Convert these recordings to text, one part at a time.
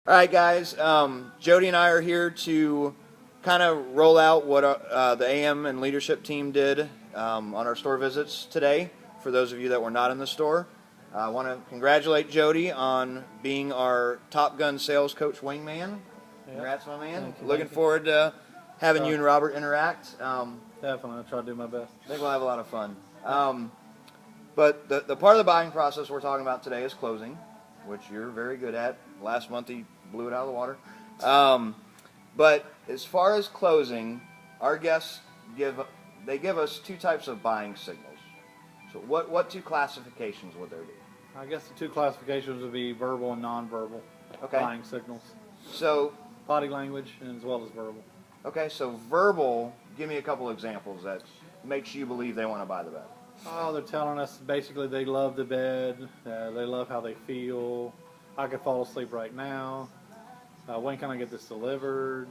All right, guys. Jody and I are here to kind of roll out what the AM and leadership team did on our store visits today. For those of you that were not in the store, I want to congratulate Jody on being our Top Gun sales coach wingman. Congrats, my man. Looking forward to having you and Robert interact. Definitely, I'll try to do my best. I think we'll have a lot of fun. But the part of the buying process we're talking about today is closing, which you're very good at. Last month he blew it out of the water. But as far as closing, our guests give us two types of buying signals. So what two classifications would there be? I guess the two classifications would be verbal and nonverbal buying signals. So body language and as well as verbal. Okay, so verbal, give me a couple examples that makes you believe they want to buy the bed. Oh, they're telling us basically they love the bed, they love how they feel. I could fall asleep right now. When can I get this delivered?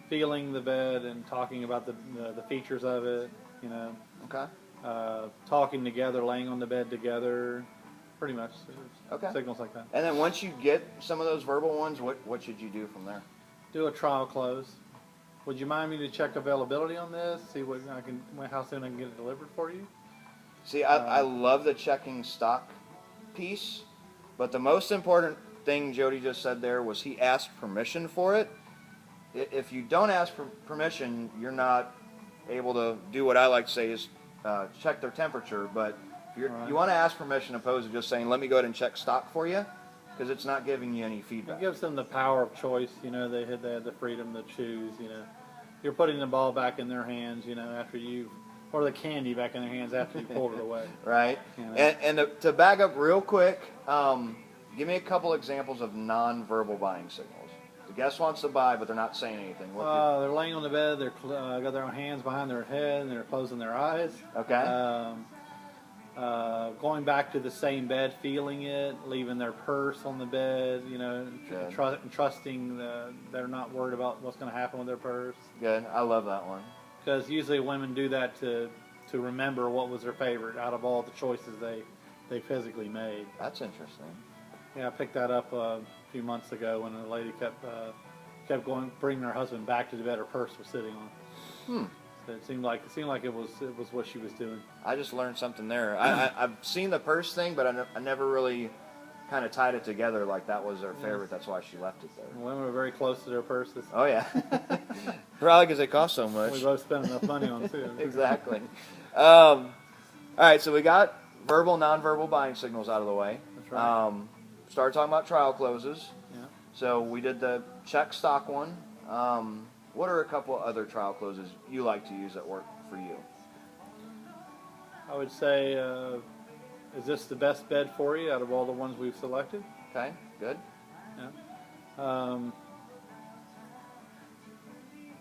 Feeling the bed and talking about the features of it, you know. Okay. Talking together, laying on the bed together, pretty much. Okay. Signals like that. And then once you get some of those verbal ones, what should you do from there? Do a trial close. Would you mind me to check availability on this? See how soon I can get it delivered for you? See, I love the checking stock piece, but the most important thing Jody just said there was he asked permission for it. If you don't ask for permission, you're not able to do what I like to say is check their temperature. But if you want to ask permission opposed to just saying, let me go ahead and check stock for you, because it's not giving you any feedback. It gives them the power of choice. You know, they had the freedom to choose. You know, you're putting the ball back in their hands. You know, after or the candy back in their hands after you pulled it away. Right. You know? And to back up real quick, give me a couple examples of non-verbal buying signals. The guest wants to buy, but they're not saying anything. They're laying on the bed. They're got their hands behind their head, and they're closing their eyes. Okay. Going back to the same bed, feeling it, leaving their purse on the bed, you know, trusting they're not worried about what's going to happen with their purse. Good. I love that one. Because usually women do that to remember what was their favorite out of all the choices they physically made. That's interesting. Yeah, I picked that up a few months ago when a lady kept bringing her husband back to the bed her purse was sitting on. So it seemed like it was what she was doing. I just learned something there. I've seen the purse thing, but I never really kind of tied it together like that was her favorite. That's why she left it there. Women are very close to their purses. Oh yeah, probably because they cost so much. We both spend enough money on it too. Exactly. All right, so we got verbal, nonverbal buying signals out of the way. That's right. Started talking about trial closes. Yeah. So we did the check stock one. What are a couple other trial closes you like to use that work for you? I would say, is this the best bed for you out of all the ones we've selected? Okay, good. Yeah.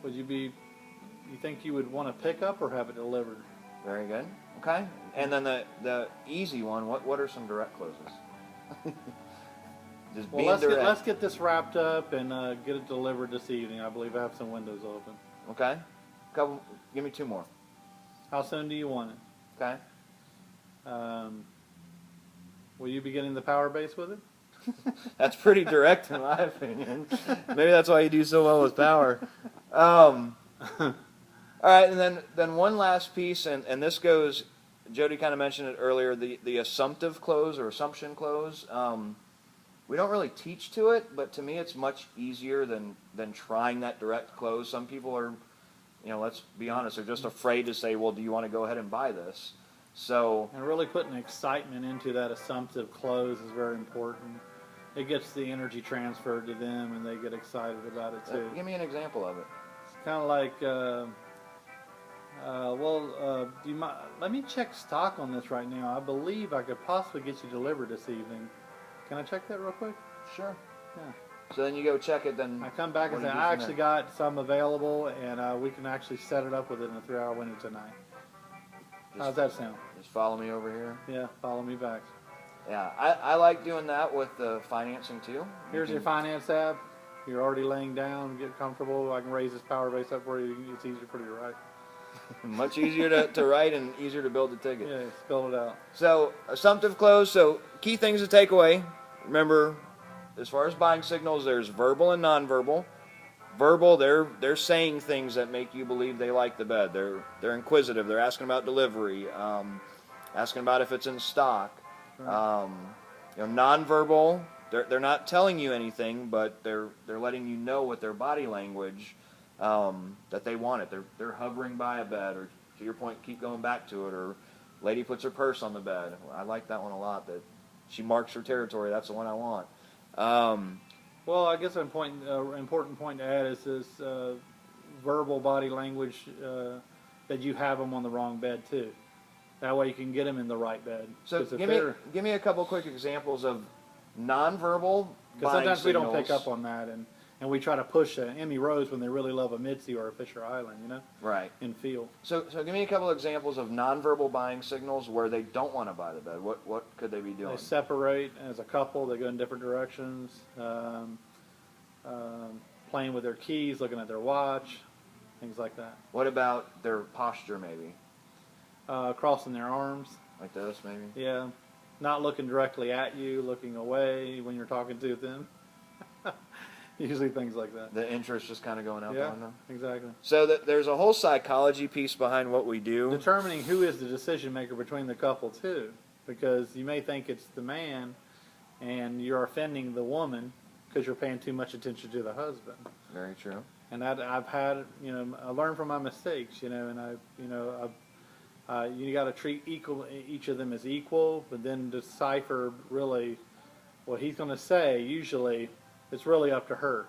You think you would want to pick up or have it delivered? Very good. Okay. And then the easy one, what are some direct closes? Just well, let's get this wrapped up and get it delivered this evening. I believe I have some windows open. Okay. Give me two more. How soon do you want it? Okay. Will you be getting the power base with it? That's pretty direct in my opinion. Maybe that's why you do so well with power. All right, and then one last piece, and this goes, Jody kind of mentioned it earlier, the assumptive close or assumption close. We don't really teach to it, but to me it's much easier than trying that direct close. Some people are, let's be honest, they're just afraid to say, well, do you want to go ahead and buy this? So, and really putting excitement into that assumptive close is very important. It gets the energy transferred to them, and they get excited about it too. Give me an example of it. It's kind of like, do you mind? Let me check stock on this right now. I believe I could possibly get you delivered this evening. Can I check that real quick? Sure. Yeah. So then you go check it, then I come back and say, I actually got some available, and we can actually set it up within a 3-hour window tonight. How's that sound? Just follow me over here. Yeah, follow me back. Yeah, I like doing that with the financing too. Here's your finance app. You're already laying down, get comfortable. I can raise this power base up for you. It's easier for you to write. Much easier to write and easier to build the ticket. Yeah, spell it out. So, assumptive close. So, key things to take away. Remember, as far as buying signals, there's verbal and nonverbal. Verbal, they're saying things that make you believe they like the bed. They're inquisitive. They're asking about delivery, asking about if it's in stock. Right. Nonverbal, they're not telling you anything, but they're letting you know with their body language that they want it. They're hovering by a bed, or to your point, keep going back to it, or lady puts her purse on the bed. I like that one a lot. That she marks her territory. That's the one I want. Well, I guess an important point to add is this verbal body language that you have them on the wrong bed too. That way you can get them in the right bed. So give me a couple quick examples of nonverbal because buying sometimes we don't signals. pick up on that, and we try to push an Emmy Rose when they really love a Mitzi or a Fisher Island, Right. in feel. So give me a couple examples of nonverbal buying signals where they don't want to buy the bed. What could they be doing? They separate as a couple. They go in different directions. Playing with their keys, looking at their watch, things like that. What about their posture, maybe? Crossing their arms. Like this, maybe? Yeah. Not looking directly at you, looking away when you're talking to them. Usually things like that. The interest just kind of going out the Yeah, window. exactly. So there's a whole psychology piece behind what we do. Determining who is the decision maker between the couple too, because you may think it's the man, and you're offending the woman because you're paying too much attention to the husband. Very true. And I've had, I learned from my mistakes, and you got to treat each of them as equal, but then decipher really what he's going to say. Usually, it's really up to her,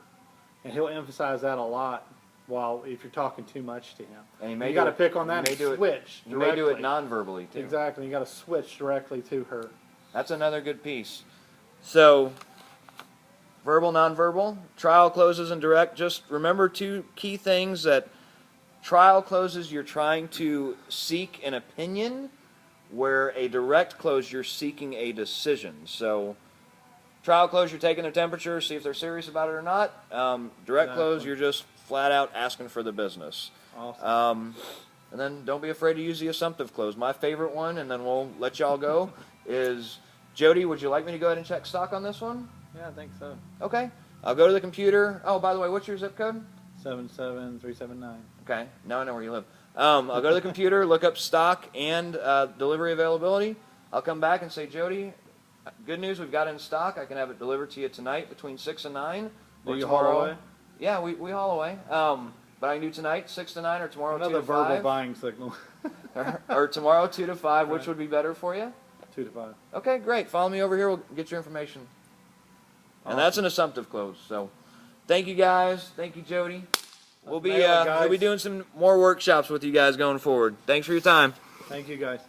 and he'll emphasize that a lot. While if you're talking too much to him, And you you got to pick on that and switch. You may do it directly. non-verbally too. Exactly, you got to switch directly to her. That's another good piece. So, verbal, nonverbal, trial closes and direct. Just remember two key things: that trial closes, you're trying to seek an opinion, where a direct close, you're seeking a decision. So, trial close, you're taking their temperature, see if they're serious about it or not. Direct close, Exactly. you're just flat out asking for the business. Awesome. And then don't be afraid to use the assumptive close. My favorite one, and then we'll let y'all go, is, Jody, would you like me to go ahead and check stock on this one? Yeah, I think so. Okay. I'll go to the computer. Oh, by the way, what's your zip code? 77379. Okay. Now I know where you live. I'll go to the computer, look up stock and delivery availability. I'll come back and say, Jody, good news, we've got it in stock. I can have it delivered to you tonight between 6 and 9. Do Or you tomorrow. haul away? Yeah, we haul away. But I can do tonight, 6 to 9, or tomorrow, 2 Another to verbal 5. buying signal. or tomorrow, 2 to 5. Which Right. would be better for you? 2 to 5. Okay, great. Follow me over here. We'll get your information. And that's an assumptive close. So, thank you guys. Thank you, Jody. We'll be Nail it, guys. doing some more workshops with you guys going forward. Thanks for your time. Thank you, guys.